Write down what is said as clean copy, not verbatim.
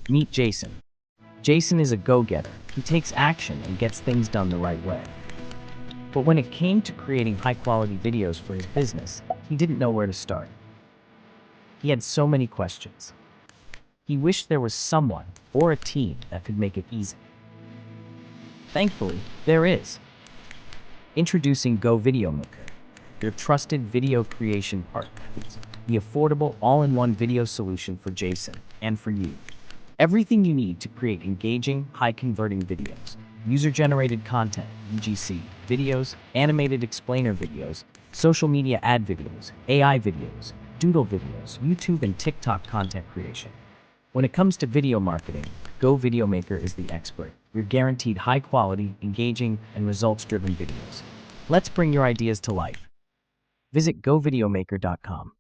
Meet Jason. Jason is a go-getter. He takes action and gets things done the right way. But when it came to creating high-quality videos for his business, he didn't know where to start. He had so many questions. He wished there was someone or a team that could make it easy. Thankfully, there is. Introducing GoVideoMaker, your trusted video creation partner. The affordable all-in-one video solution for Jason and for you. Everything you need to create engaging, high-converting videos. User-generated content, UGC, videos, animated explainer videos, social media ad videos, AI videos, Doodle videos, YouTube and TikTok content creation. When it comes to video marketing, GoVideoMaker is the expert. You're guaranteed high-quality, engaging, and results-driven videos. Let's bring your ideas to life. Visit GoVideoMaker.com.